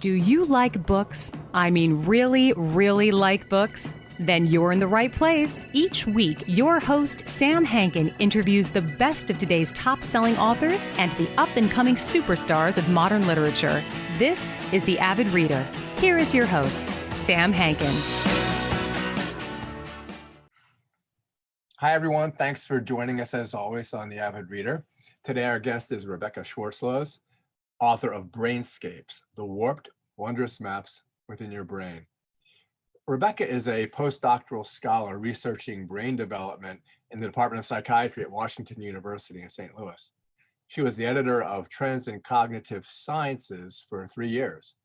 Do you like books? I mean, really, really like books? Then you're in the right place. Each week, your host, Sam Hankin, interviews the best of today's top-selling authors and the up-and-coming superstars of modern literature. This is The Avid Reader. Here is your host, Sam Hankin. Hi, everyone. Thanks for joining us, as always, on The Avid Reader. Today, our guest is Rebecca Schwarzlose, author of Brainscapes, The Warped, Wondrous Maps Within Your Brain. Rebecca is a postdoctoral scholar researching brain development in the Department of Psychiatry at Washington University in St. Louis. She was the editor of Trends in Cognitive Sciences for 3 years.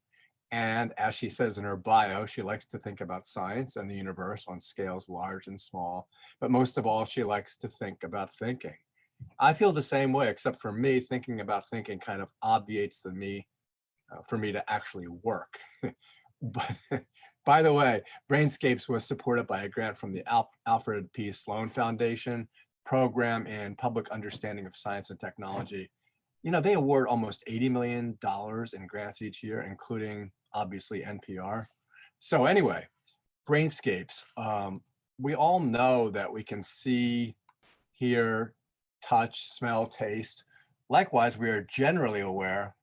And as she says in her bio, she likes to think about science and the universe on scales large and small, but most of all, she likes to think about thinking. I feel the same way, except for me, thinking about thinking kind of obviates the me for me to actually work. But by the way, Brainscapes was supported by a grant from the Alfred P. Sloan Foundation Program in Public Understanding of Science and Technology. You know, they award almost $80 million in grants each year, including obviously NPR. So anyway, Brainscapes, we all know that we can see, hear, touch, smell, taste. Likewise, we are generally aware,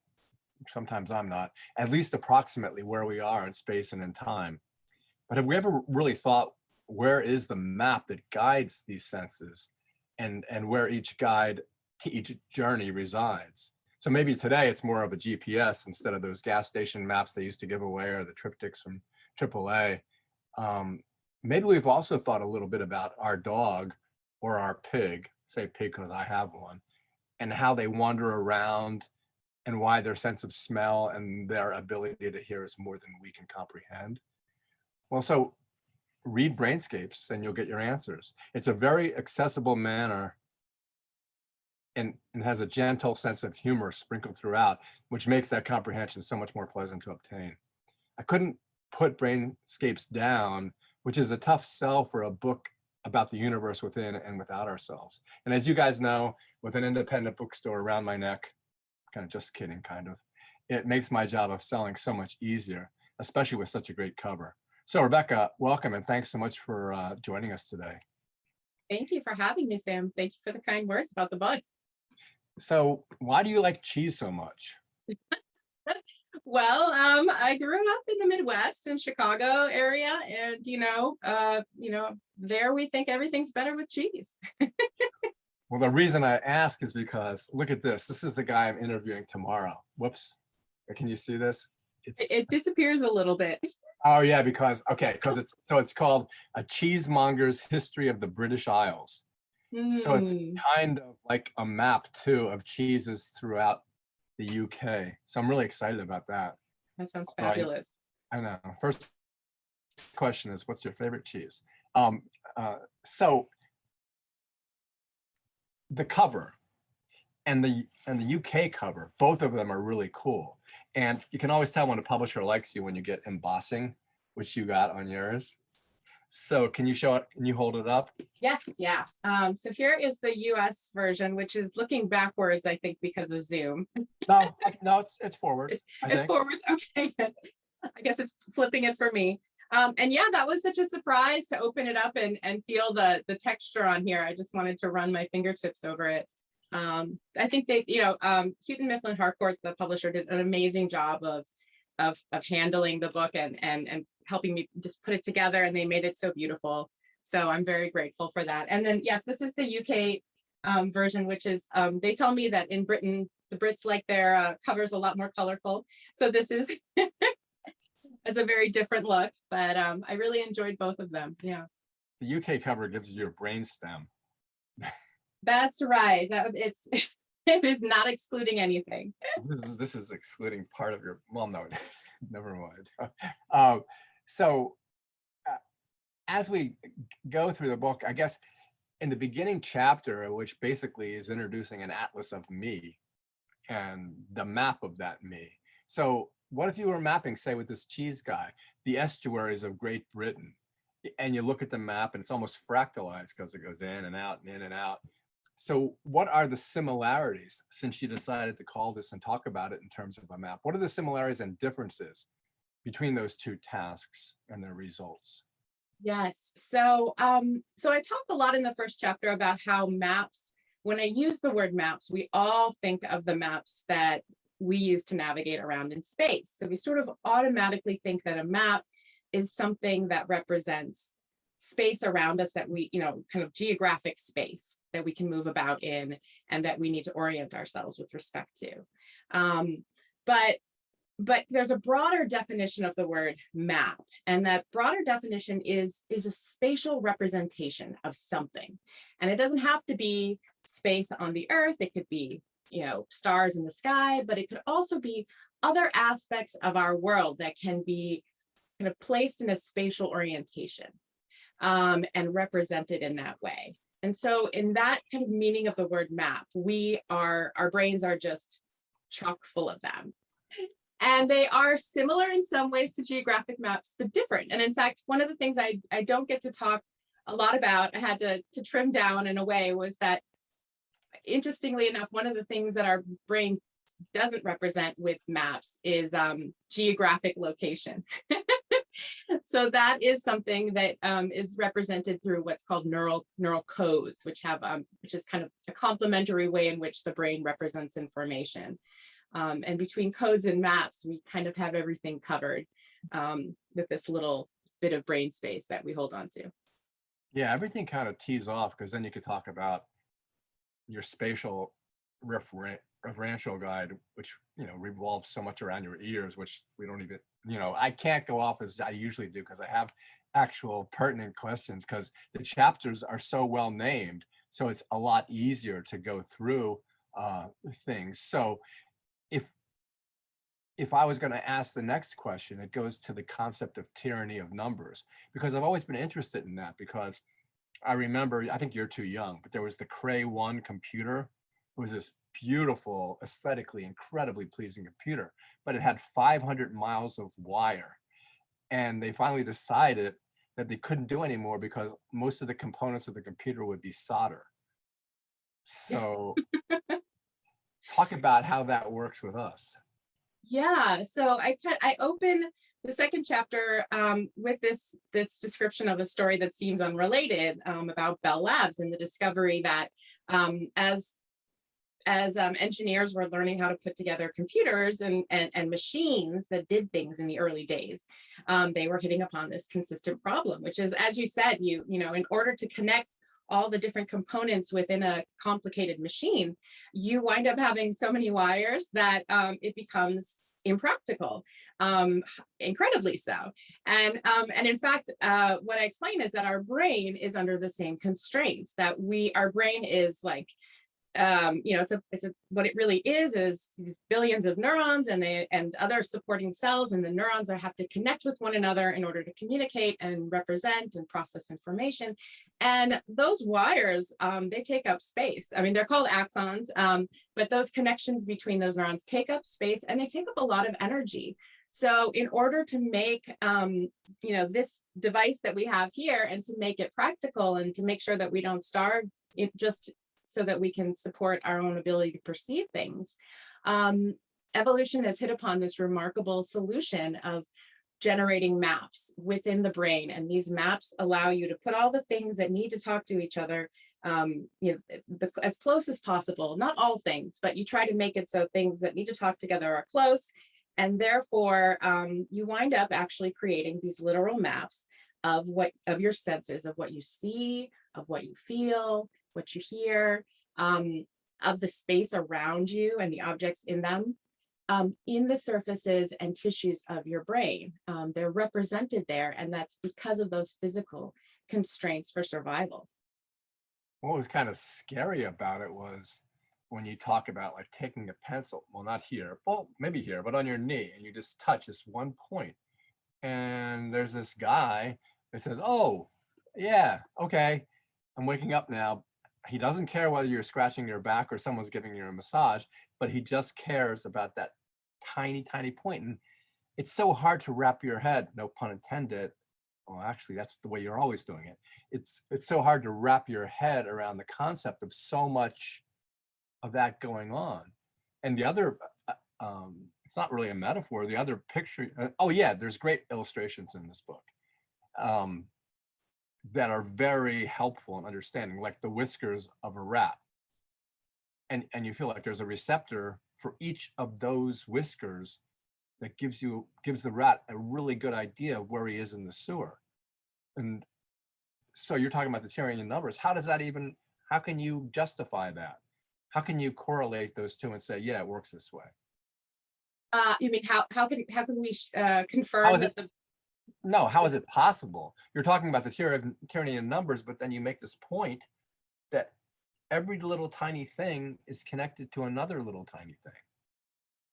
sometimes I'm not, at least approximately where we are in space and in time. But have we ever really thought, where is the map that guides these senses and where each guide to each journey resides? So maybe today it's more of a GPS instead of those gas station maps they used to give away or the triptychs from AAA. Maybe we've also thought a little bit about our dog or our pig, say pig because I have one, and how they wander around and why their sense of smell and their ability to hear is more than we can comprehend. Well, so read Brainscapes and you'll get your answers. It's a very accessible manner and has a gentle sense of humor sprinkled throughout, which makes that comprehension so much more pleasant to obtain. I couldn't put Brainscapes down, which is a tough sell for a book about the universe within and without ourselves. And as you guys know, with an independent bookstore around my neck, kind of just kidding, kind of, it makes my job of selling so much easier, especially with such a great cover. So Rebecca, welcome and thanks so much for joining us today. Thank you for having me, Sam. Thank you for the kind words about the book. So why do you like cheese so much? Well, I grew up in the Midwest in Chicago area, and there we think everything's better with cheese. Well, the reason I ask is because look at this. This is the guy I'm interviewing tomorrow. Whoops. Can you see this? It disappears a little bit. Oh yeah, because it's called A Cheesemonger's History of the British Isles. So it's kind of like a map too of cheeses throughout the UK. So I'm really excited about that. That sounds fabulous. I know. First question is, what's your favorite cheese? So the cover and the UK cover, both of them are really cool. And you can always tell when a publisher likes you when you get embossing, which you got on yours. So can you show it? Can you hold it up? Yes, yeah. So here is the US version, which is looking backwards, I think, because of Zoom. No, it's forward. It's forwards. Okay, good. I guess it's flipping it for me. And yeah, that was such a surprise to open it up and feel the texture on here. I just wanted to run my fingertips over it. I think they, Houghton Mifflin Harcourt, the publisher, did an amazing job of handling the book and helping me just put it together, and they made it so beautiful. So I'm very grateful for that. And then, yes, this is the UK version, which is, they tell me that in Britain, the Brits like their covers a lot more colorful. So this is has a very different look, but I really enjoyed both of them. Yeah. The UK cover gives you your brain stem. That's right. It is not excluding anything. This is excluding part of your, well, no, never mind. So as we go through the book, I guess in the beginning chapter, which basically is introducing an atlas of me and the map of that me. So what if you were mapping, say with this cheese guy, the estuaries of Great Britain, and you look at the map and it's almost fractalized because it goes in and out and in and out. So what are the similarities, since you decided to call this and talk about it in terms of a map? What are the similarities and differences between those two tasks and their results? Yes. So I talk a lot in the first chapter about how maps, when I use the word maps, we all think of the maps that we use to navigate around in space. So we sort of automatically think that a map is something that represents space around us, that we, kind of geographic space that we can move about in and that we need to orient ourselves with respect to. Um, but but there's a broader definition of the word map, and that broader definition is a spatial representation of something. And it doesn't have to be space on the earth. It could be, stars in the sky, but it could also be other aspects of our world that can be kind of placed in a spatial orientation, and represented in that way. And so in that kind of meaning of the word map, our brains are just chock full of them. And they are similar in some ways to geographic maps, but different. And in fact, one of the things I don't get to talk a lot about, I had to trim down in a way, was that, interestingly enough, one of the things that our brain doesn't represent with maps is geographic location. So that is something that is represented through what's called neural codes, which is kind of a complementary way in which the brain represents information. And between codes and maps, we kind of have everything covered with this little bit of brain space that we hold on to. Yeah, everything kind of tees off, because then you could talk about your spatial referential guide, which revolves so much around your ears, which we don't even, I can't go off as I usually do, because I have actual pertinent questions, because the chapters are so well named, so it's a lot easier to go through things. So if I was going to ask the next question, it goes to the concept of tyranny of numbers, because I've always been interested in that. Because I remember, I think you're too young, but there was the Cray 1 computer. It was this beautiful, aesthetically incredibly pleasing computer, but it had 500 miles of wire. And they finally decided that they couldn't do anymore because most of the components of the computer would be solder. So talk about how that works with us. Yeah, so I open the second chapter with this description of a story that seems unrelated, about Bell Labs and the discovery that as engineers were learning how to put together computers and machines that did things in the early days, they were hitting upon this consistent problem, which is, as you said, in order to connect all the different components within a complicated machine, you wind up having so many wires that it becomes impractical, incredibly so. And in fact, what I explain is that our brain is under the same constraints, that our brain is like, what it really is these billions of neurons and other supporting cells, and the neurons have to connect with one another in order to communicate and represent and process information. And those wires, they take up space. I mean, they're called axons, but those connections between those neurons take up space, and they take up a lot of energy. So in order to make, this device that we have here, and to make it practical and to make sure that we don't starve, it just so that we can support our own ability to perceive things, evolution has hit upon this remarkable solution of generating maps within the brain. And these maps allow you to put all the things that need to talk to each other, as close as possible. Not all things, but you try to make it so things that need to talk together are close. And therefore, you wind up actually creating these literal maps of your senses, of what you see, of what you feel, what you hear, of the space around you and the objects in them, in the surfaces and tissues of your brain. They're represented there, and that's because of those physical constraints for survival. What was kind of scary about it was when you talk about like taking a pencil, well, not here, well, maybe here, but on your knee, and you just touch this one point. And there's this guy that says, oh, yeah, okay, I'm waking up now. He doesn't care whether you're scratching your back or someone's giving you a massage, but he just cares about that tiny, tiny point. And it's so hard to wrap your head, no pun intended, well, actually, that's the way you're always doing it. It's so hard to wrap your head around the concept of so much of that going on. And the other, it's not really a metaphor. The other picture, oh yeah, there's great illustrations in this book that are very helpful in understanding, like the whiskers of a rat. And you feel like there's a receptor for each of those whiskers that gives the rat a really good idea of where he is in the sewer. And so you're talking about the Tyranny of Numbers. How can you justify that? How can you correlate those two and say, yeah, it works this way? You mean how can we confirm How is that it? No, how is it possible? You're talking about the tyranny of numbers, but then you make this point that every little tiny thing is connected to another little tiny thing.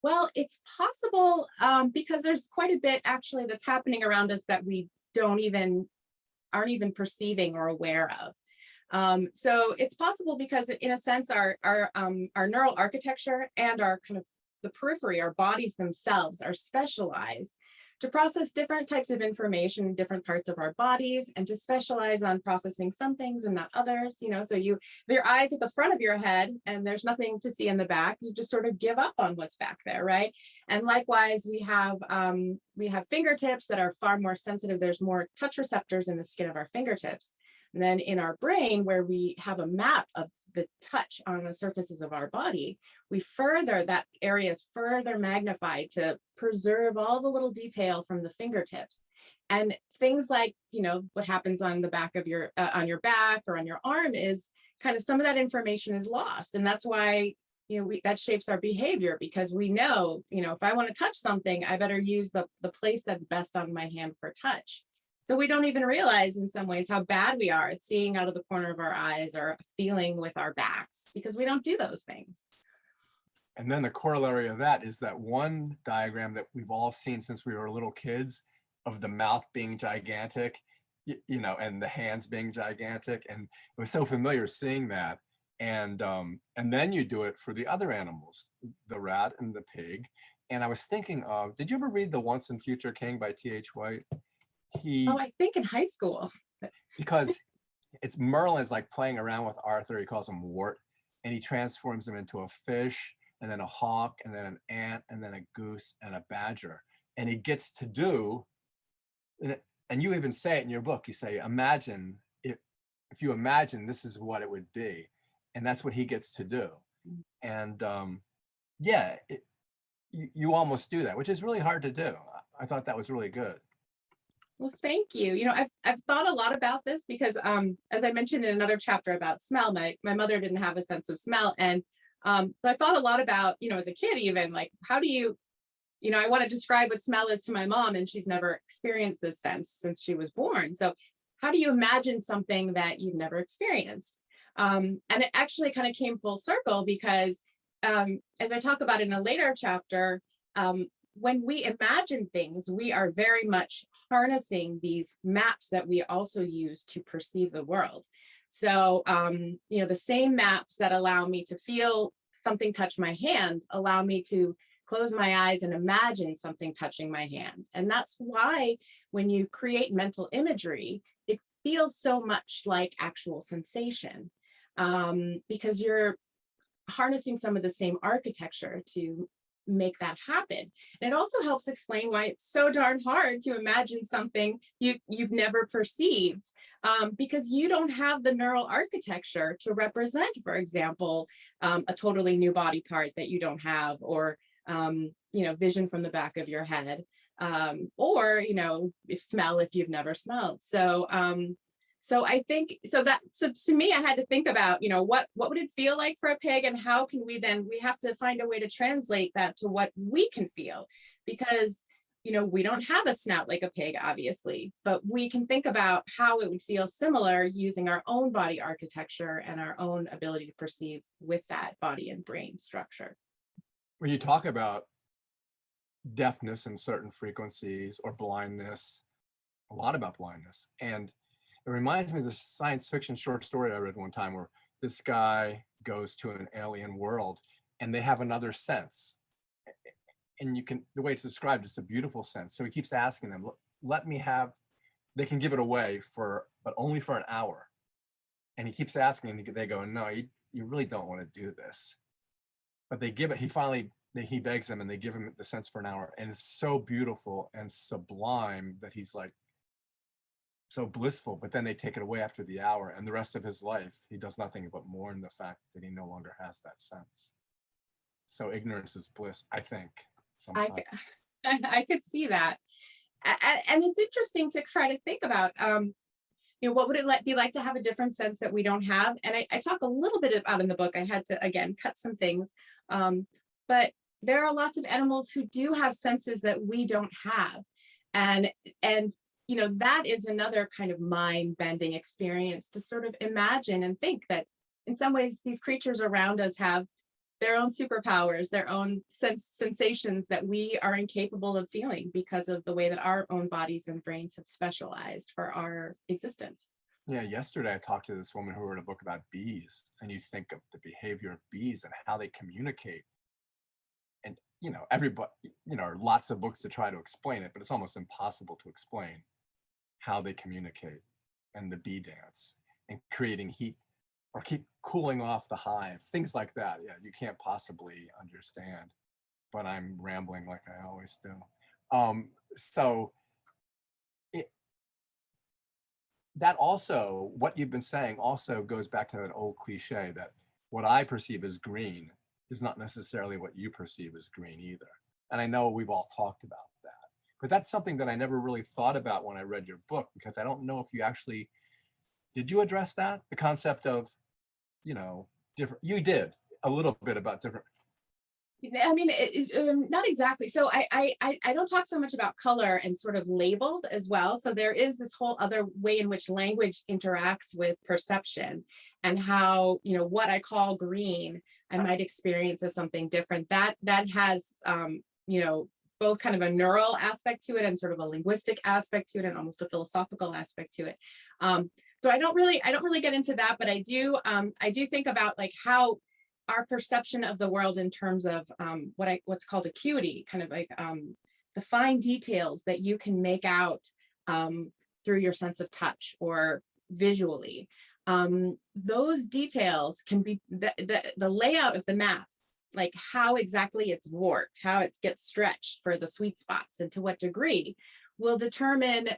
Well, it's possible because there's quite a bit actually that's happening around us that we aren't even perceiving or aware of. So it's possible because in a sense, our neural architecture and our kind of the periphery, our bodies themselves are specialized to process different types of information in different parts of our bodies and to specialize on processing some things and not others. So your eyes at the front of your head and there's nothing to see in the back, you just sort of give up on what's back there, right? And likewise, we have fingertips that are far more sensitive. There's more touch receptors in the skin of our fingertips. And then in our brain, where we have a map of the touch on the surfaces of our body, that area is further magnified to preserve all the little detail from the fingertips. And things like, what happens on the back of on your back or on your arm is kind of some of that information is lost. And that's why, that shapes our behavior, because we know, if I want to touch something, I better use the place that's best on my hand for touch. So we don't even realize in some ways how bad we are at seeing out of the corner of our eyes or feeling with our backs, because we don't do those things. And then the corollary of that is that one diagram that we've all seen since we were little kids of the mouth being gigantic, and the hands being gigantic. And it was so familiar seeing that. And then you do it for the other animals, the rat and the pig. And I was thinking of, did you ever read The Once and Future King by T.H. White? I think in high school. Because Merlin's like playing around with Arthur. He calls him Wart, and he transforms him into a fish, and then a hawk, and then an ant, and then a goose, and a badger. And he gets to do, and you even say it in your book, you say, imagine, if you imagine this is what it would be. And that's what he gets to do. And you almost do that, which is really hard to do. I thought that was really good. Well, thank you. I've thought a lot about this because, as I mentioned in another chapter about smell, my mother didn't have a sense of smell. And so I thought a lot about, as a kid, even like, how do you, I want to describe what smell is to my mom, and she's never experienced this sense since she was born. So how do you imagine something that you've never experienced? And it actually kind of came full circle because, as I talk about in a later chapter, when we imagine things, we are very much harnessing these maps that we also use to perceive the world. So, the same maps that allow me to feel something touch my hand allow me to close my eyes and imagine something touching my hand. And that's why when you create mental imagery, it feels so much like actual sensation, because you're harnessing some of the same architecture to make that happen. And it also helps explain why it's so darn hard to imagine something you've never perceived, because you don't have the neural architecture to represent, for example, a totally new body part that you don't have, or vision from the back of your head, or if smell if you've never smelled. So I think so to me, I had to think about, what would it feel like for a pig, and how can we have to find a way to translate that to what we can feel, because, we don't have a snout like a pig, obviously, but we can think about how it would feel similar using our own body architecture and our own ability to perceive with that body and brain structure. When you talk about deafness in certain frequencies or blindness, a lot about blindness, and it reminds me of this science fiction short story I read one time where this guy goes to an alien world and they have another sense. And the way it's described, it's a beautiful sense. So he keeps asking them, let me have they can give it away but only for an hour. And he keeps asking, and they go, no, you really don't want to do this. But they give it, he begs them, and they give him the sense for an hour. And it's so beautiful and sublime that he's like, so blissful, but then they take it away after the hour, and the rest of his life, he does nothing but mourn the fact that he no longer has that sense. So ignorance is bliss, I think. Sometimes. I could see that. And it's interesting to try to think about, what would it be like to have a different sense that we don't have? And I talk a little bit about in the book. I had to, again, cut some things. But there are lots of animals who do have senses that we don't have. And that is another kind of mind-bending experience to sort of imagine and think that in some ways these creatures around us have their own superpowers, their own sensations that we are incapable of feeling because of the way that our own bodies and brains have specialized for our existence. Yeah, yesterday I talked to this woman who wrote a book about bees, and you think of the behavior of bees and how they communicate. And, everybody, lots of books to try to explain it, but it's almost impossible to explain how they communicate, and the bee dance, and creating heat or keep cooling off the hive, things like that. Yeah, you can't possibly understand, but I'm rambling like I always do. That also, what you've been saying also goes back to that old cliche that what I perceive as green is not necessarily what you perceive as green either. And I know we've all talked about that, but that's something that I never really thought about when I read your book, because I don't know if you actually, did you address that? The concept of, different, you did a little bit about different. I mean, not exactly. So I don't talk so much about color and sort of labels as well. So there is this whole other way in which language interacts with perception, and how, what I call green, I might experience as something different. That has, both kind of a neural aspect to it and sort of a linguistic aspect to it and almost a philosophical aspect to it. So I don't really get into that, but I do think about like how our perception of the world in terms of what's called acuity, kind of like the fine details that you can make out through your sense of touch or visually. Those details can be the layout of the map, like how exactly it's warped, how it gets stretched for the sweet spots, and to what degree will determine,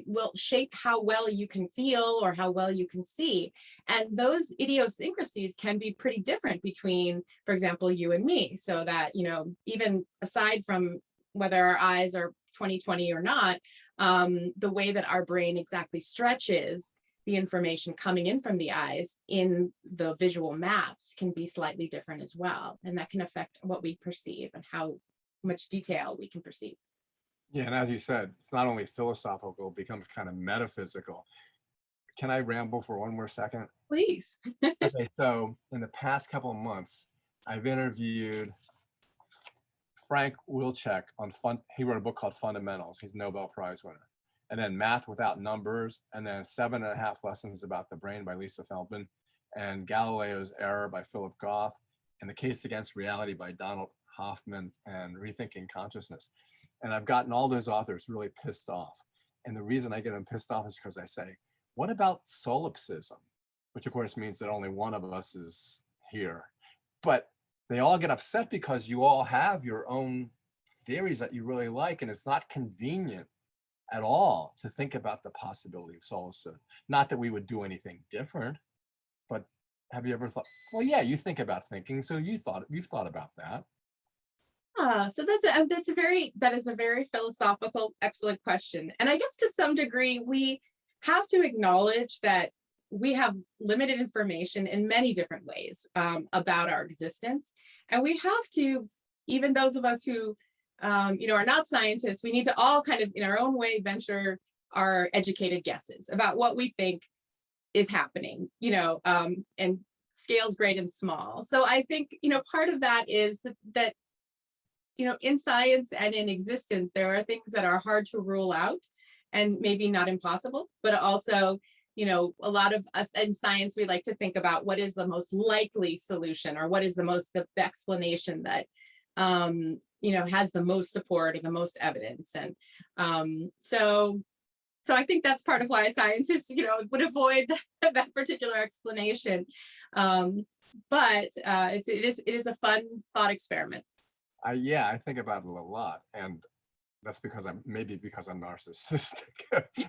will shape how well you can feel or how well you can see. And those idiosyncrasies can be pretty different between, for example, you and me. So that, even aside from whether our eyes are 20/20 or not, the way that our brain exactly stretches the information coming in from the eyes in the visual maps can be slightly different as well. And that can affect what we perceive and how much detail we can perceive. Yeah, and as you said, it's not only philosophical, it becomes kind of metaphysical. Can I ramble for one more second? Please. Okay, so in the past couple of months, I've interviewed Frank Wilczek on he wrote a book called Fundamentals. He's a Nobel Prize winner. And then Math Without Numbers, and then 7.5 Lessons About the Brain by Lisa Feldman, and Galileo's Error by Philip Goff, and The Case Against Reality by Donald Hoffman, and Rethinking Consciousness. And I've gotten all those authors really pissed off. And the reason I get them pissed off is because I say, what about solipsism? Which of course means that only one of us is here. But they all get upset because you all have your own theories that you really like, and it's not convenient at all to think about the possibility of solipsism. Not that we would do anything different, but have you ever thought, well, yeah, you think about thinking, so you've thought about that. So that is a very philosophical, excellent question. And I guess to some degree, we have to acknowledge that we have limited information in many different ways about our existence. And we have to, even those of us who are not scientists, we need to all kind of in our own way venture our educated guesses about what we think is happening, and scales great and small. So I think, part of that is that in science and in existence, there are things that are hard to rule out and maybe not impossible, but also, a lot of us in science, we like to think about what is the most likely solution, or what is the explanation that, has the most support or the most evidence. And so So I think that's part of why scientists, would avoid that particular explanation. But it is a fun thought experiment. Yeah, I think about it a lot, and that's because I'm narcissistic.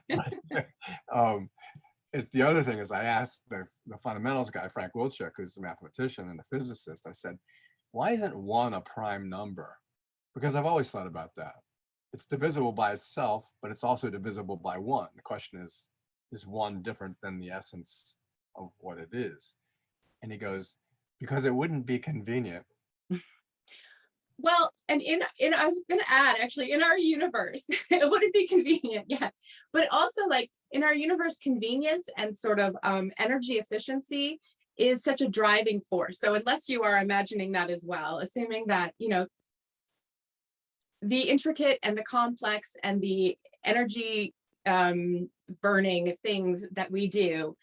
But, it's the other thing is I asked the fundamentals guy, Frank Wilczek, who's a mathematician and a physicist. I said, why isn't one a prime number? Because I've always thought about that. It's divisible by itself, but it's also divisible by one. The question is one different than the essence of what it is? And he goes, because it wouldn't be convenient. Well, and I was going to add, actually, in our universe, it wouldn't be convenient yet, but also like in our universe, convenience and sort of energy efficiency is such a driving force. So unless you are imagining that as well, assuming that, the intricate and the complex and the energy burning things that we do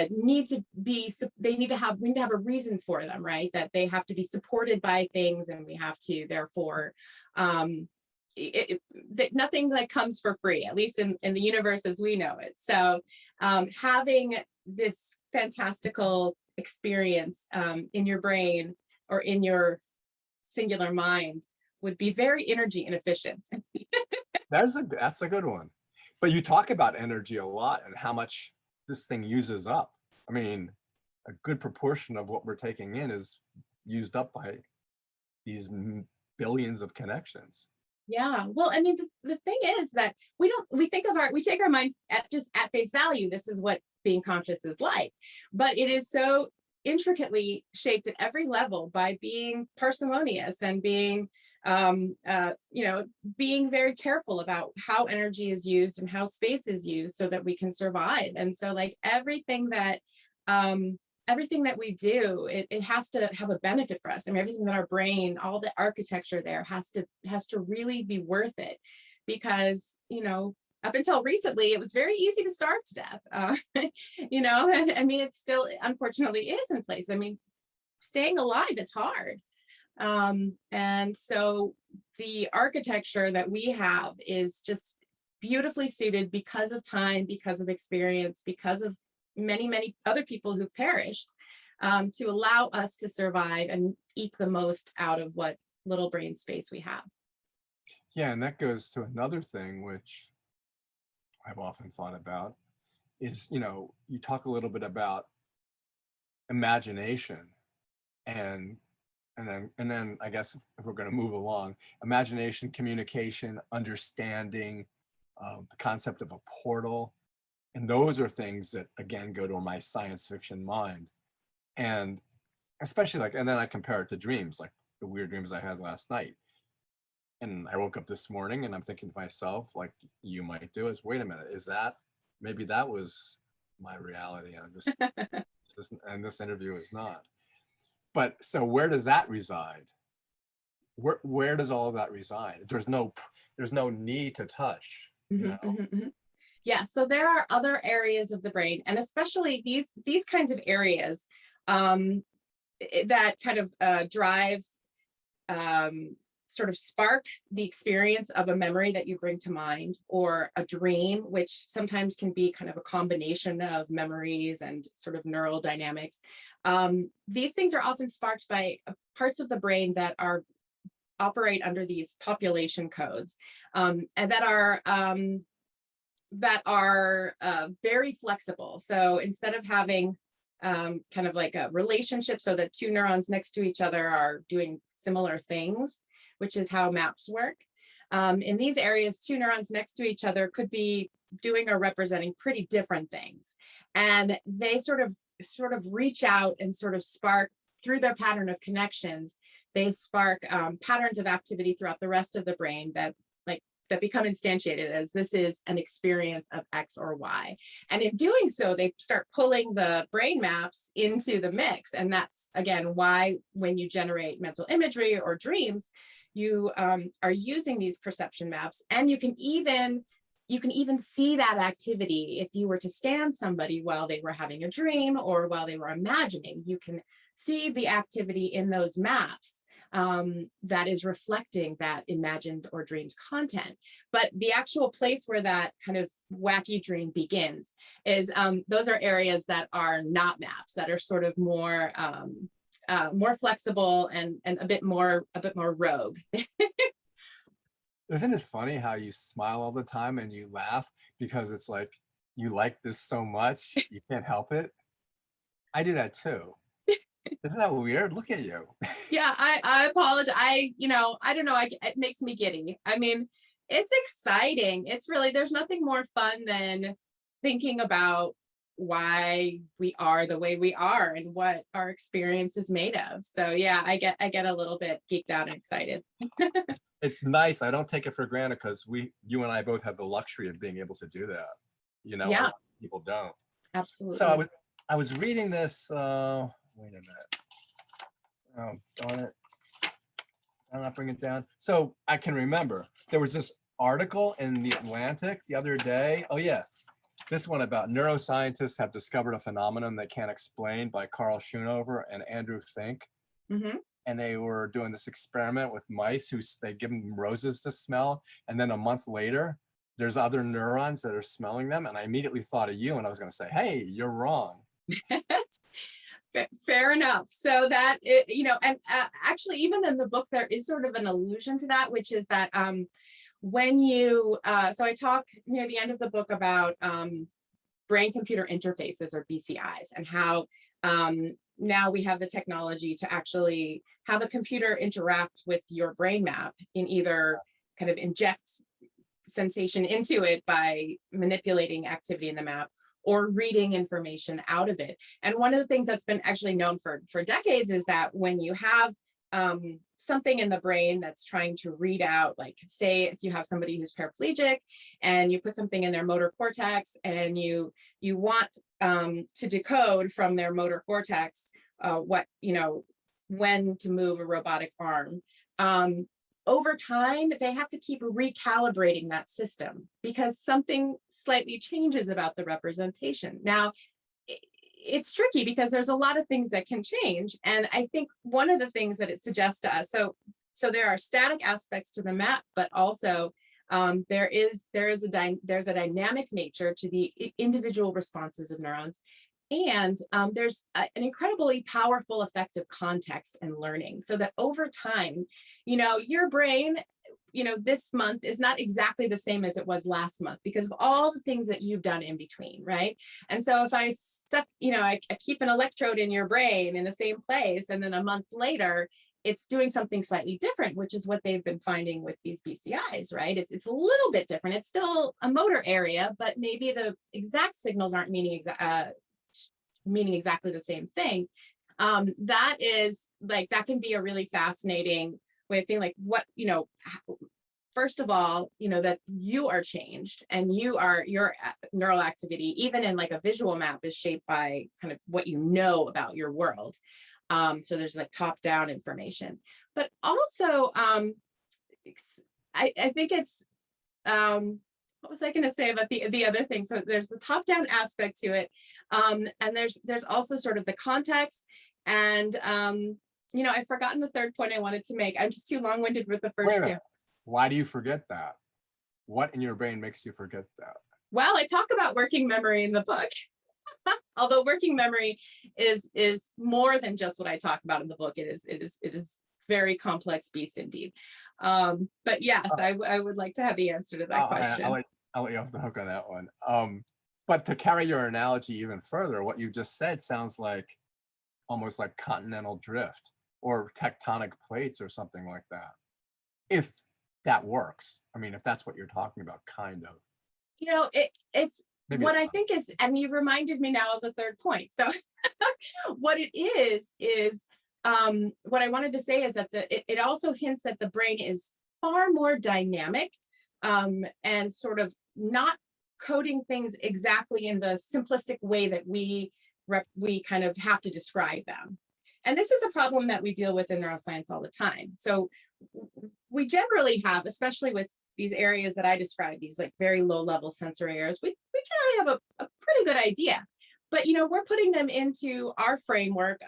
need to have a reason for them, right? That they have to be supported by things, and we have to therefore that nothing like comes for free, at least in the universe as we know it. So having this fantastical experience in your brain or in your singular mind would be very energy inefficient. That's a good one. But you talk about energy a lot and how much this thing uses up. I mean, a good proportion of what we're taking in is used up by these billions of connections. Yeah, well, I mean, the thing is that we take our mind at face value. This is what being conscious is like, but it is so intricately shaped at every level by being parsimonious and being being very careful about how energy is used and how space is used so that we can survive. And so like everything that we do, it has to have a benefit for us. I mean, everything that our brain, all the architecture there has to really be worth it, because, up until recently, it was very easy to starve to death, and I mean, it still unfortunately is in place. I mean, staying alive is hard. And so the architecture that we have is just beautifully suited because of time, because of experience, because of many, many other people who've perished, to allow us to survive and eke the most out of what little brain space we have. Yeah, and that goes to another thing which I've often thought about is, you talk a little bit about imagination, and then I guess if we're going to move along, imagination, communication, understanding, the concept of a portal. And those are things that, again, go to my science fiction mind. And especially and then I compare it to dreams, like the weird dreams I had last night. And I woke up this morning and I'm thinking to myself, like you might do, is wait a minute, maybe that was my reality. And this interview is not. But so where does that reside? Where does all of that reside? There's no need to touch. Yeah, so there are other areas of the brain, and especially these kinds of areas that kind of drive, sort of spark the experience of a memory that you bring to mind, or a dream, which sometimes can be kind of a combination of memories and sort of neural dynamics. These things are often sparked by parts of the brain that operate under these population codes, and that are very flexible. So instead of having kind of like a relationship so that two neurons next to each other are doing similar things, which is how maps work, in these areas, two neurons next to each other could be doing or representing pretty different things. And they sort of reach out and sort of spark through their pattern of connections. They spark patterns of activity throughout the rest of the brain that become instantiated as this is an experience of X or Y. And in doing so, they start pulling the brain maps into the mix. And that's, again, why when you generate mental imagery or dreams, you are using these perception maps. And you can even see that activity if you were to scan somebody while they were having a dream or while they were imagining. You can see the activity in those maps. that is reflecting that imagined or dreamed content. But the actual place where that kind of wacky dream begins is those are areas that are not maps, that are sort of more more flexible and a bit more rogue. Isn't it funny how you smile all the time and you laugh because it's like you like this so much you can't help it? I do that too. Isn't that weird? Look at you. Yeah, I apologize. I don't know. It makes me giddy. I mean, it's exciting. It's really, there's nothing more fun than thinking about why we are the way we are and what our experience is made of. So yeah, I get a little bit geeked out and excited. It's nice. I don't take it for granted because you and I both have the luxury of being able to do that. You know, a Yeah, lot of people don't. absolutely. So I was reading this. Wait a minute. Oh, darn it. I'm not bringing it down. So I can remember there was this article in the Atlantic the other day. Oh yeah, this one about neuroscientists have discovered a phenomenon they can't explain by Carl Schoonover and Andrew Fink. Mm-hmm. And they were doing this experiment with mice who they give them roses to smell. And then a month later, there's other neurons that are smelling them. And I immediately thought of you and I was going to say, hey, you're wrong. Fair enough. So that, and actually even in the book, there is sort of an allusion to that, which is that when you, so I talk near the end of the book about brain-computer interfaces, or BCIs, and how now we have the technology to actually have a computer interact with your brain map in either kind of inject sensation into it by manipulating activity in the map or reading information out of it. And one of the things that's been actually known for decades is that when you have something in the brain that's trying to read out, like say if you have somebody who's paraplegic and you put something in their motor cortex and you want to decode from their motor cortex when to move a robotic arm, over time, they have to keep recalibrating that system because something slightly changes about the representation. Now, it's tricky because there's a lot of things that can change. And I think one of the things that it suggests to us, so there are static aspects to the map, but also there's a dynamic nature to the individual responses of neurons. And there's an incredibly powerful effect of context and learning, so that over time, your brain, this month is not exactly the same as it was last month because of all the things that you've done in between, right? And so if I keep an electrode in your brain in the same place, and then a month later, it's doing something slightly different, which is what they've been finding with these BCIs, right? It's a little bit different. It's still a motor area, but maybe the exact signals aren't meaning exactly the same thing. That can be a really fascinating way of thinking, like first of all, that you are changed and your neural activity, even in like a visual map, is shaped by kind of what you know about your world. So there's like top-down information, but also I think it's what was I going to say about the other thing? So there's the top-down aspect to it, and there's also sort of the context, and I've forgotten the third point I wanted to make. I'm just too long-winded with the first two. Why do you forget that? What in your brain makes you forget that? Well, I talk about working memory in the book. Although working memory is more than just what I talk about in the book. It is very complex beast indeed. But yes, I would like to have the answer to that question. I'll let you off the hook on that one. But to carry your analogy even further, what you just said sounds like almost like continental drift or tectonic plates or something like that. If that works. I mean, if that's what you're talking about, kind of. It's maybe what I think is, and you reminded me now of the third point. So what it is what I wanted to say is that it also hints that the brain is far more dynamic and sort of not coding things exactly in the simplistic way that we kind of have to describe them. And this is a problem that we deal with in neuroscience all the time. So we generally have, especially with these areas that I described, these like very low level sensory areas, we generally have a pretty good idea. But we're putting them into our framework.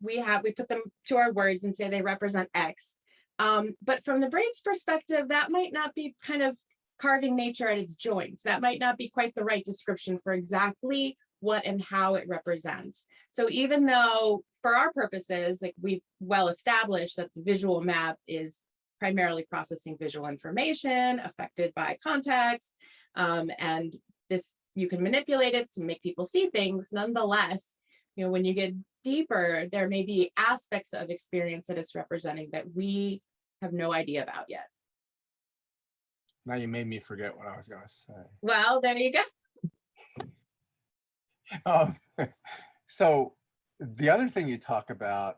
We put them to our words and say they represent X. But from the brain's perspective, that might not be kind of carving nature at its joints. That might not be quite the right description for exactly what and how it represents. So even though for our purposes, like we've well established that the visual map is primarily processing visual information affected by context, and this, you can manipulate it to make people see things. Nonetheless, when you get deeper, there may be aspects of experience that it's representing that we have no idea about yet. Now you made me forget what I was going to say. Well, there you go. So the other thing you talk about,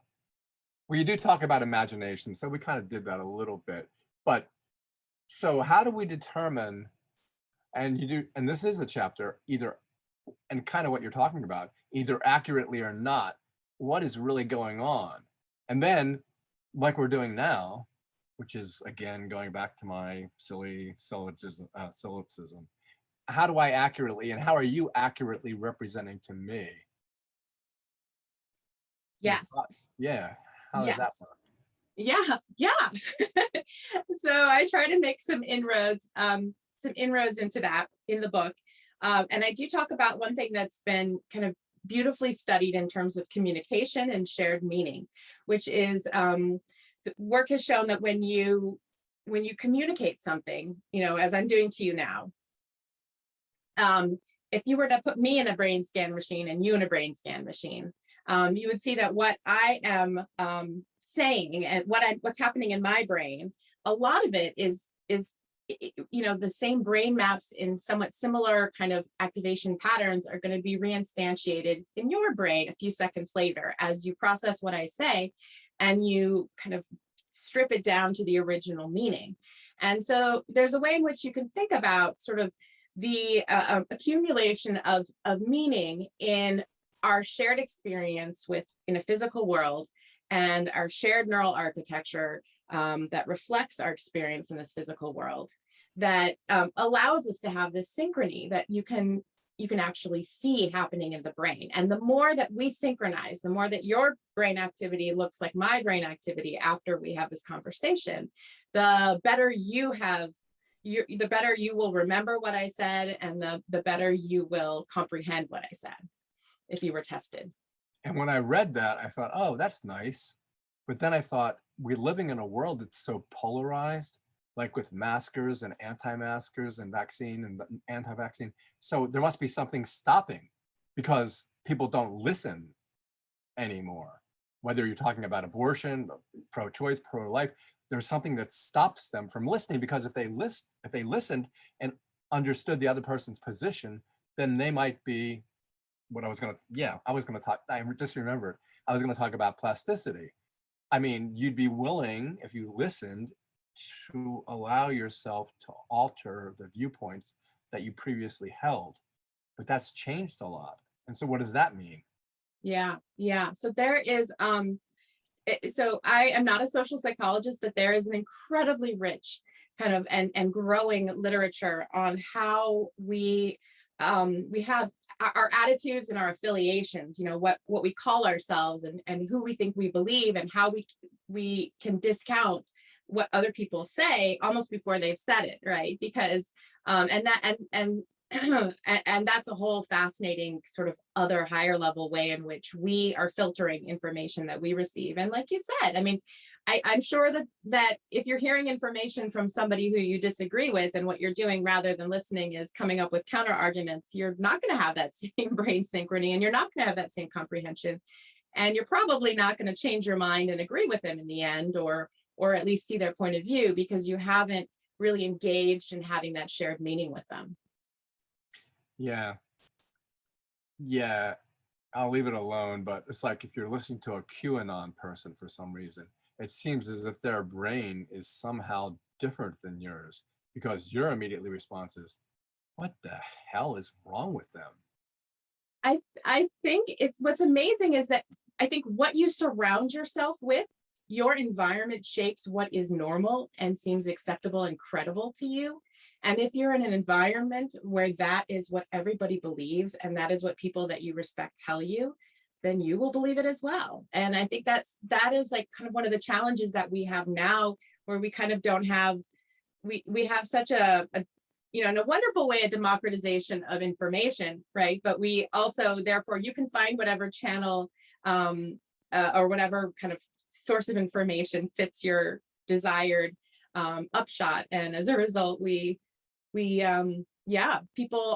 well, you do talk about imagination, so we kind of did that a little bit, but so how do we determine, and this is a chapter, either, and kind of what you're talking about, either accurately or not, what is really going on? And then, like we're doing now, which is, again, going back to my silly solipsism, how do I accurately, and how are you accurately representing to me? Yes. Yeah. How does that work? Yeah. So I try to make some inroads into that in the book. And I do talk about one thing that's been kind of beautifully studied in terms of communication and shared meaning, which is the work has shown that when you communicate something, as I'm doing to you now, if you were to put me in a brain scan machine and you in a brain scan machine, you would see that what I am saying and what's happening in my brain, a lot of it is the same brain maps in somewhat similar kind of activation patterns are going to be reinstantiated in your brain a few seconds later as you process what I say and you kind of strip it down to the original meaning. And so there's a way in which you can think about sort of the accumulation of meaning in our shared experience in a physical world and our shared neural architecture that reflects our experience in this physical world that allows us to have this synchrony that you can actually see happening in the brain. And the more that we synchronize, the more that your brain activity looks like my brain activity after we have this conversation, the better you will remember what I said, and the better you will comprehend what I said if you were tested. And when I read that, I thought, oh, that's nice. But then I thought, we're living in a world that's so polarized, like with maskers and anti-maskers and vaccine and anti-vaccine. So there must be something stopping because people don't listen anymore. Whether you're talking about abortion, pro-choice, pro-life, there's something that stops them from listening, because if they listened and understood the other person's position, then they might be I just remembered, I was going to talk about plasticity. I mean, you'd be willing, if you listened, to allow yourself to alter the viewpoints that you previously held, but that's changed a lot. And so what does that mean? Yeah. So there is, so I am not a social psychologist, but there is an incredibly rich kind of and growing literature on how we have our attitudes and our affiliations, what we call ourselves and who we think we believe, and how we can discount what other people say almost before they've said it, right? Because and that's a whole fascinating sort of other higher level way in which we are filtering information that we receive. And like you said, I mean, I'm sure that if you're hearing information from somebody who you disagree with, and what you're doing rather than listening is coming up with counter arguments, you're not going to have that same brain synchrony, and you're not going to have that same comprehension, and you're probably not going to change your mind and agree with them in the end, or at least see their point of view, because you haven't really engaged in having that shared meaning with them. Yeah, I'll leave it alone, but it's like if you're listening to a QAnon person for some reason, it seems as if their brain is somehow different than yours, because your immediately response is, what the hell is wrong with them? I think what's amazing is that I think what you surround yourself with, your environment shapes what is normal and seems acceptable and credible to you. And if you're in an environment where that is what everybody believes, and that is what people that you respect tell you, then you will believe it as well. And I think that is like kind of one of the challenges that we have now, where we kind of don't have, we have such a in a wonderful way, a democratization of information, right? But we also, therefore, you can find whatever channel or whatever kind of source of information fits your desired upshot. And as a result, people,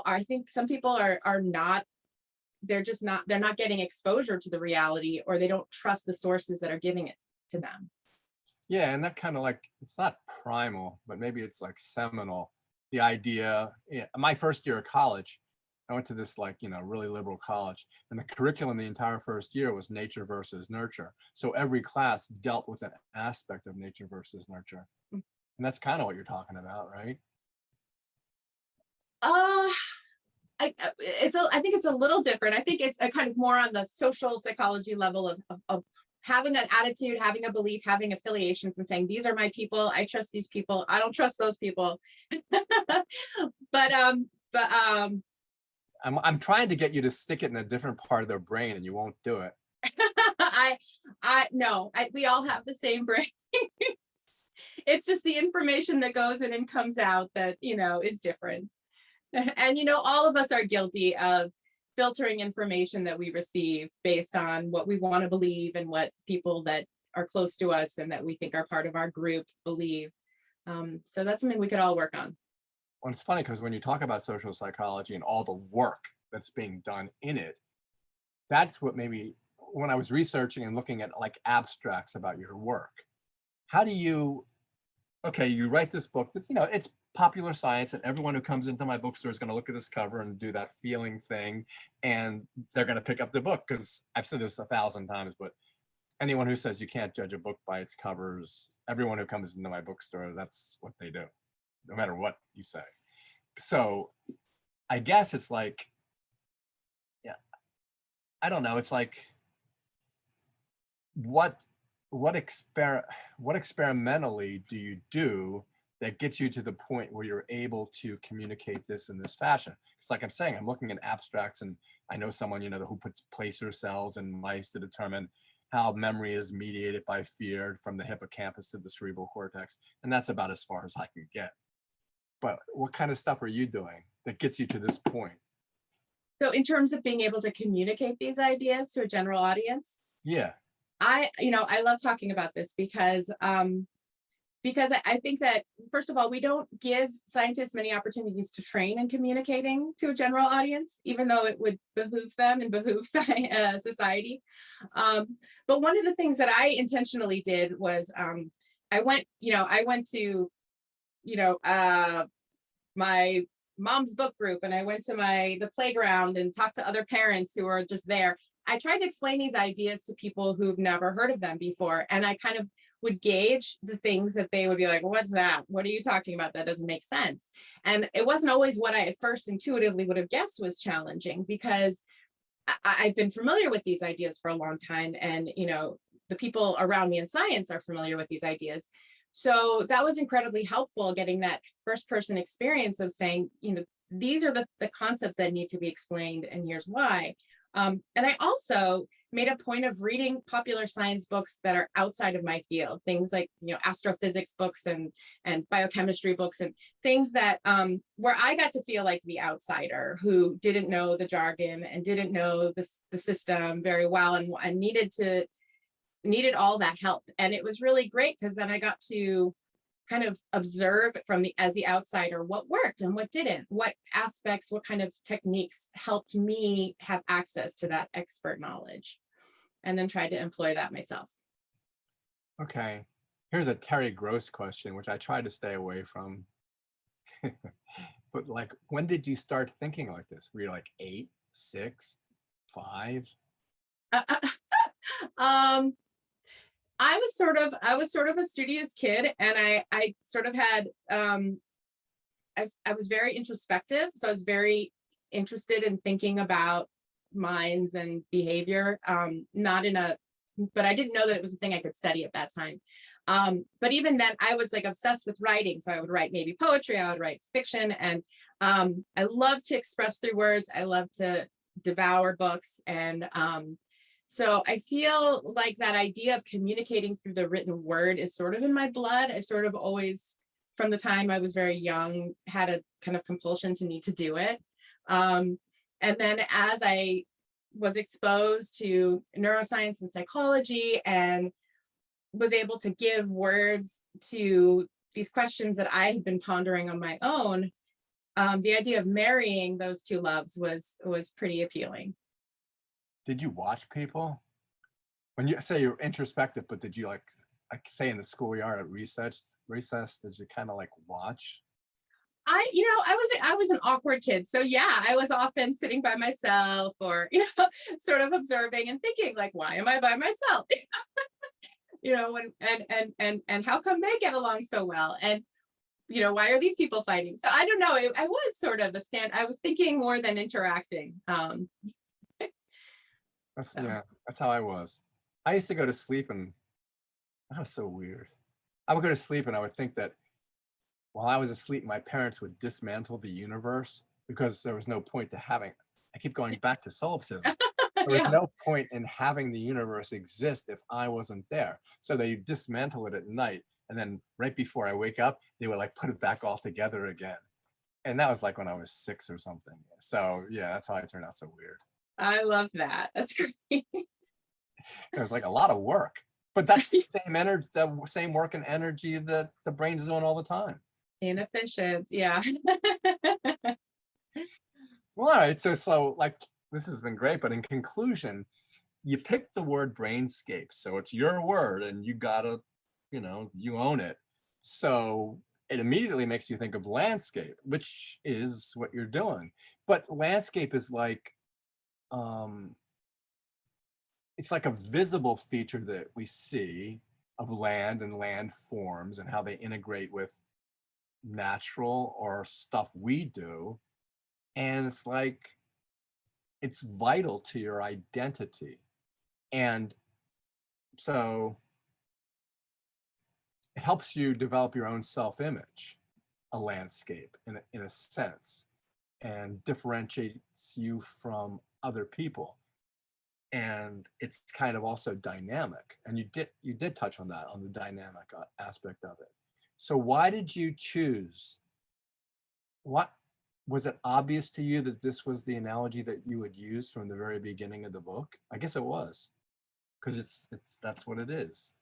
I think some people are not, they're not getting exposure to the reality, or they don't trust the sources that are giving it to them. Yeah, and that kind of like, it's not primal, but maybe it's like seminal. The idea, my first year of college, I went to this like, really liberal college, and the curriculum the entire first year was nature versus nurture. So every class dealt with an aspect of nature versus nurture. And that's kind of what you're talking about, right? I think it's a little different. I think it's a kind of more on the social psychology level of having an attitude, having a belief, having affiliations, and saying, these are my people. I trust these people. I don't trust those people. I'm trying to get you to stick it in a different part of their brain, and you won't do it. We all have the same brain. It's just the information that goes in and comes out that, is different. And, all of us are guilty of filtering information that we receive based on what we want to believe and what people that are close to us and that we think are part of our group believe. So that's something we could all work on. Well, it's funny because when you talk about social psychology and all the work that's being done in it, that's what maybe when I was researching and looking at like abstracts about your work, how do you, okay, you write this book that, it's popular science, and everyone who comes into my bookstore is going to look at this cover and do that feeling thing, and they're going to pick up the book, because I've said this 1,000 times, but anyone who says you can't judge a book by its covers, everyone who comes into my bookstore, that's what they do, no matter what you say. So I guess it's like, yeah, I don't know, it's like, what experimentally do you do that gets you to the point where you're able to communicate this in this fashion? It's like I'm saying, I'm looking at abstracts, and I know someone, who puts placer cells in mice to determine how memory is mediated by fear from the hippocampus to the cerebral cortex. And that's about as far as I can get. But what kind of stuff are you doing that gets you to this point? So in terms of being able to communicate these ideas to a general audience? Yeah. I love talking about this because I think that, first of all, we don't give scientists many opportunities to train in communicating to a general audience, even though it would behoove them and behoove society. But one of the things that I intentionally did was I went to, my mom's book group, and I went to the playground and talked to other parents who were just there. I tried to explain these ideas to people who've never heard of them before. And I kind of would gauge the things that they would be like, what's that? What are you talking about? That doesn't make sense. And it wasn't always what I at first intuitively would have guessed was challenging, because I've been familiar with these ideas for a long time. And, the people around me in science are familiar with these ideas. So that was incredibly helpful, getting that first person experience of saying, these are the concepts that need to be explained, and here's why. And I also made a point of reading popular science books that are outside of my field, things like, astrophysics books and biochemistry books, and things that where I got to feel like the outsider who didn't know the jargon and didn't know the system very well, and needed all that help. And it was really great, because then I got to kind of observe as the outsider what worked and what didn't, what aspects, what kind of techniques helped me have access to that expert knowledge, and then tried to employ that myself. Okay, here's a Terry Gross question, which I try to stay away from. But like, when did you start thinking like this? Were you like 8, 6, 5? I was sort of a studious kid, and I sort of had I was very introspective, so I was very interested in thinking about minds and behavior. But I didn't know that it was a thing I could study at that time. But even then I was like obsessed with writing. So I would write maybe poetry, I would write fiction. And I love to express through words. I love to devour books. And so I feel like that idea of communicating through the written word is sort of in my blood. I sort of always, from the time I was very young, had a kind of compulsion to need to do it. And then as I was exposed to neuroscience and psychology and was able to give words to these questions that I had been pondering on my own, the idea of marrying those two loves was pretty appealing. Did you watch people? When you say you're introspective, but did you like say in the schoolyard at recess, did you kind of like watch? I was an awkward kid. So yeah, I was often sitting by myself or, sort of observing and thinking like, why am I by myself? And how come they get along so well? And, why are these people fighting? So I don't know. I was sort of I was thinking more than interacting. Yeah, that's how I was. I used to go to sleep and that was so weird. I would go to sleep and I would think that while I was asleep, my parents would dismantle the universe because there was no point to having. I keep going back to solipsism. There was Yeah. no point in having the universe exist if I wasn't there. So they dismantle it at night. And then right before I wake up, they would like put it back all together again. And that was like when I was 6 or something. So yeah, that's how I turned out so weird. I love that. That's great. It was like a lot of work, but that's the same energy, the same work and energy that the brain's doing all the time. Inefficient. Yeah. Well, all right. So like, this has been great, but in conclusion, you picked the word Brainscapes. So it's your word and you gotta, you own it. So it immediately makes you think of landscape, which is what you're doing. But landscape is like, it's like a visible feature that we see of land and land forms and how they integrate with natural or stuff we do. And it's like, it's vital to your identity. And so it helps you develop your own self-image, a landscape in a sense, and differentiates you from other people. And it's kind of also dynamic. And you did touch on that, on the dynamic aspect of it. So why did you choose? What was it obvious to you that this was the analogy that you would use from the very beginning of the book? I guess it was, because that's what it is.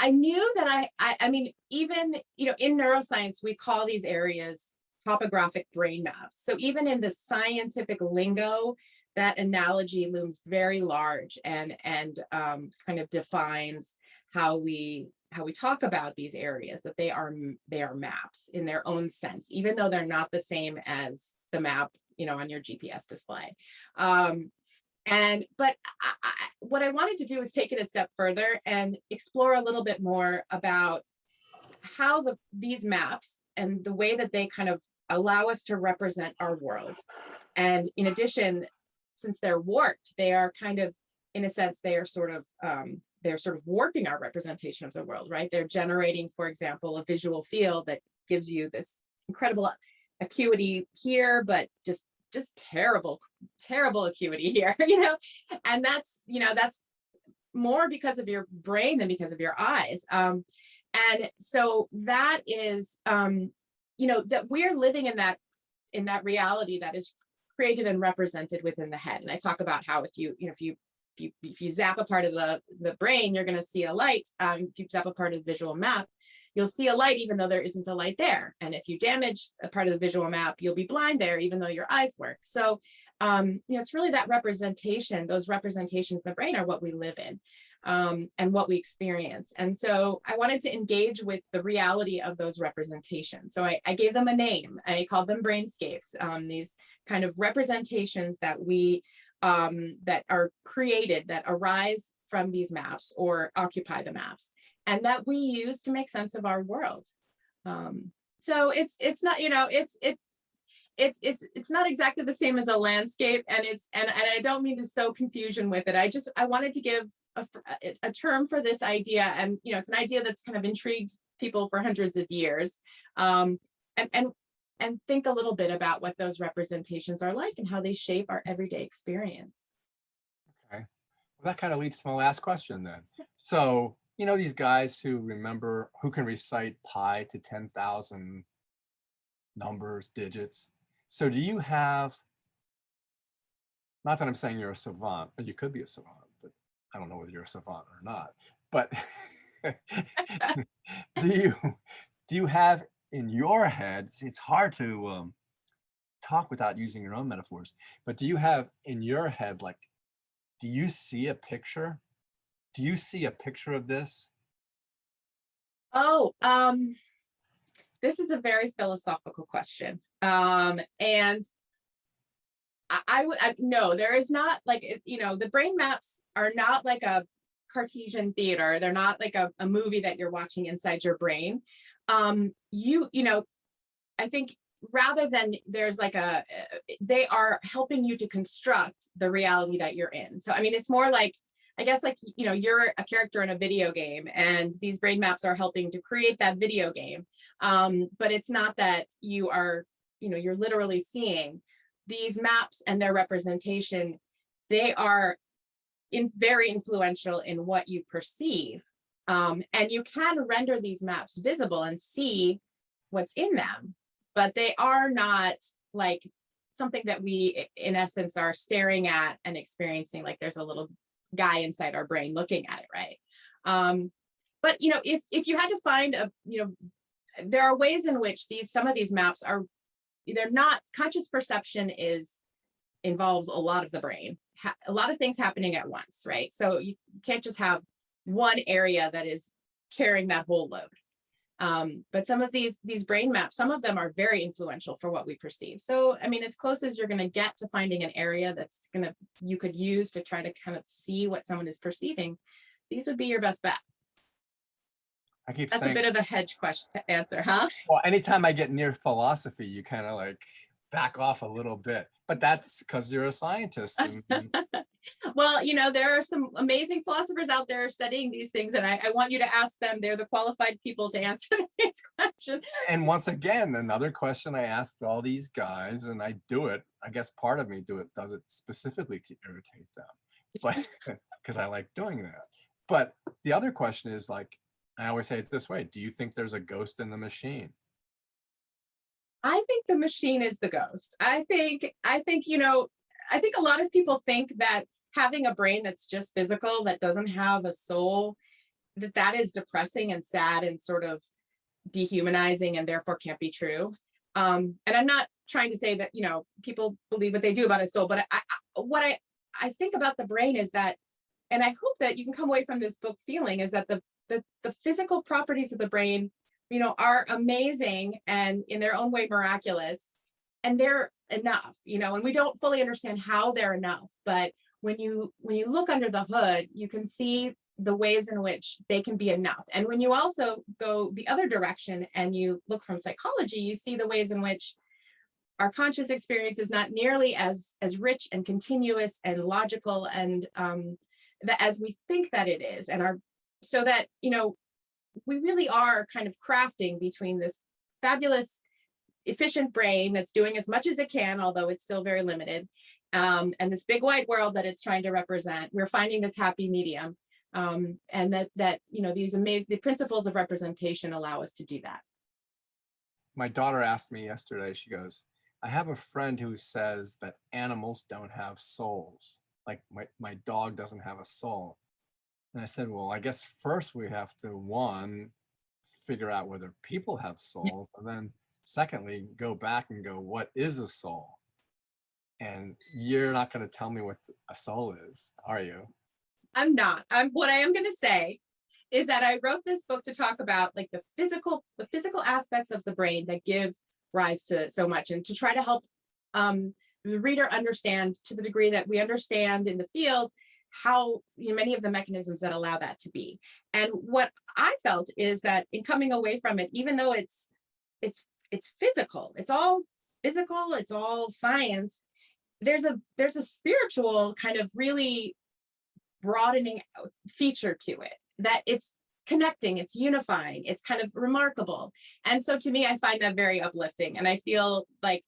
I knew that I mean, even, in neuroscience, we call these areas topographic brain maps. So even in the scientific lingo, that analogy looms very large and kind of defines how we talk about these areas, that they are maps in their own sense, even though they're not the same as the map, on your GPS display. But what I wanted to do is take it a step further and explore a little bit more about how these maps and the way that they kind of allow us to represent our world. And in addition, since they're warped, they are kind of, in a sense, they're sort of warping our representation of the world, right? They're generating, for example, a visual field that gives you this incredible acuity here, but just terrible acuity here, and that's more because of your brain than because of your eyes. And so that is, that we're living in that reality that is created and represented within the head. And I talk about how if you zap a part of the brain, you're going to see a light. If you zap a part of the visual map, you'll see a light even though there isn't a light there. And if you damage a part of the visual map, you'll be blind there even though your eyes work. So it's really that representation, those representations in the brain are what we live in, and what we experience. And so I wanted to engage with the reality of those representations. So I gave them a name. I called them Brainscapes, these kind of representations that that are created, that arise from these maps or occupy the maps, and that we use to make sense of our world. So it's not, it's not exactly the same as a landscape, and I don't mean to sow confusion with it. I wanted to give a term for this idea, and it's an idea that's kind of intrigued people for hundreds of years. And think a little bit about what those representations are like and how they shape our everyday experience. Okay. Well, that kind of leads to my last question then. So, these guys who can recite pi to 10,000 numbers, digits. So do you have, not that I'm saying you're a savant, but you could be a savant, but I don't know whether you're a savant or not, but do you have in your head, it's hard to talk without using your own metaphors, but do you have in your head, like, do you see a picture? Do you see a picture of this? Oh, this is a very philosophical question. And no, there is not, like, the brain maps are not like a Cartesian theater. They're not like a movie that you're watching inside your brain. I think rather than there's like they are helping you to construct the reality that you're in. So, I mean, it's more like, I guess, like, you're a character in a video game and these brain maps are helping to create that video game. But it's not that you are, you're literally seeing these maps and their representation. They are very influential in what you perceive. And you can render these maps visible and see what's in them, but they are not like something that we, in essence, are staring at and experiencing, like there's a little guy inside our brain looking at it, right? But if you had to find there are ways in which some of these maps are, they're not, conscious perception involves a lot of the brain, a lot of things happening at once, right? So you can't just have one area that is carrying that whole load. But some of these brain maps, some of them are very influential for what we perceive. So, I mean, as close as you're going to get to finding an area you could use to try to kind of see what someone is perceiving, these would be your best bet. That's a bit of a hedge question to answer, huh? Well, anytime I get near philosophy, you kind of like back off a little bit, but that's because you're a scientist. Well, there are some amazing philosophers out there studying these things, and I want you to ask them. They're the qualified people to answer these questions. And once again, another question I asked all these guys, and I do it, I guess part of me does it specifically to irritate them, but because I like doing that. But the other question is, like, I always say it this way: do you think there's a ghost in the machine? I think the machine is the ghost. I think a lot of people think that having a brain that's just physical, that doesn't have a soul, that is depressing and sad and sort of dehumanizing and therefore can't be true. And I'm not trying to say that, people believe what they do about a soul, but what I think about the brain is that, and I hope that you can come away from this book feeling, is that the physical properties of the brain, are amazing and in their own way miraculous, and they're enough, and we don't fully understand how they're enough. But when you look under the hood, you can see the ways in which they can be enough. And when you also go the other direction and you look from psychology, you see the ways in which our conscious experience is not nearly as rich and continuous and logical and that as we think that it is, and so that we really are kind of crafting between this fabulous, efficient brain that's doing as much as it can, although it's still very limited, and this big wide world that it's trying to represent. We're finding this happy medium, and that these the principles of representation allow us to do that. My daughter asked me yesterday, she goes, I have a friend who says that animals don't have souls. Like my dog doesn't have a soul. And I said, well, I guess first we have to, one, figure out whether people have souls, and then secondly, go back and go, what is a soul? And you're not going to tell me what a soul is, are you? I'm not. What I am going to say is that I wrote this book to talk about, like, the physical aspects of the brain that give rise to so much, and to try to help the reader understand, to the degree that we understand in the field, how many of the mechanisms that allow that to be. And what I felt is that in coming away from it, even though it's physical, it's all physical, it's all science, there's a spiritual kind of really broadening feature to it, that it's connecting, it's unifying, it's kind of remarkable. And so to me, I find that very uplifting. And I feel like,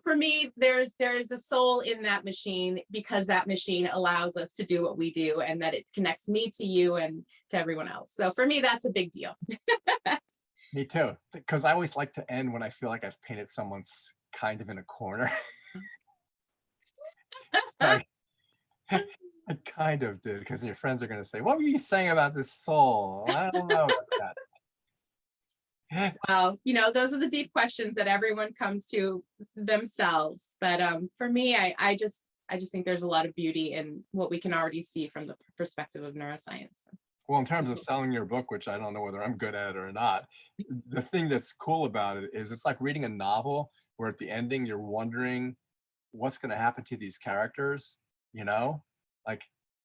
for me, there is a soul in that machine, because that machine allows us to do what we do, and that it connects me to you and to everyone else. So for me, that's a big deal. Me too, because I always like to end when I feel like I've painted someone's kind of in a corner. So I kind of did, because your friends are going to say, what were you saying about this soul? I don't know about that. Well, those are the deep questions that everyone comes to themselves. But for me, I just think there's a lot of beauty in what we can already see from the perspective of neuroscience. Well, in terms of selling your book, which I don't know whether I'm good at it or not, the thing that's cool about it is it's like reading a novel where at the ending you're wondering what's going to happen to these characters, like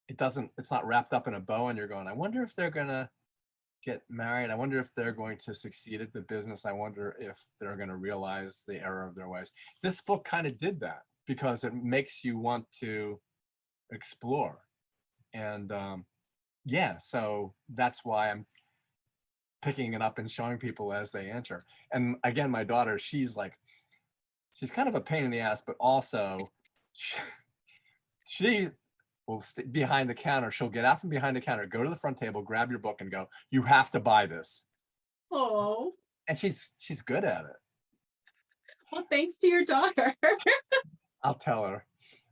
it's not wrapped up in a bow, and you're going, I wonder if they're going to get married. I wonder if they're going to succeed at the business. I wonder if they're going to realize the error of their ways. This book kind of did that, because it makes you want to explore. And yeah, so that's why I'm picking it up and showing people as they enter. And again, my daughter, she's kind of a pain in the ass, but also she will stay behind the counter. She'll get out from behind the counter, go to the front table, grab your book and go, you have to buy this. Oh. And she's good at it. Well, thanks to your daughter. I'll tell her.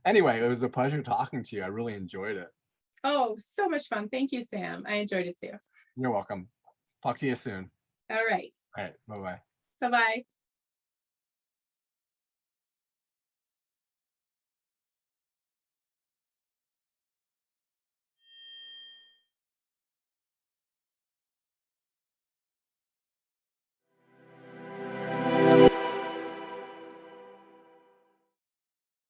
Anyway, it was a pleasure talking to you. I really enjoyed it. Oh, so much fun. Thank you, Sam. I enjoyed it too. You're welcome. Talk to you soon. All right. All right. Bye-bye. Bye-bye.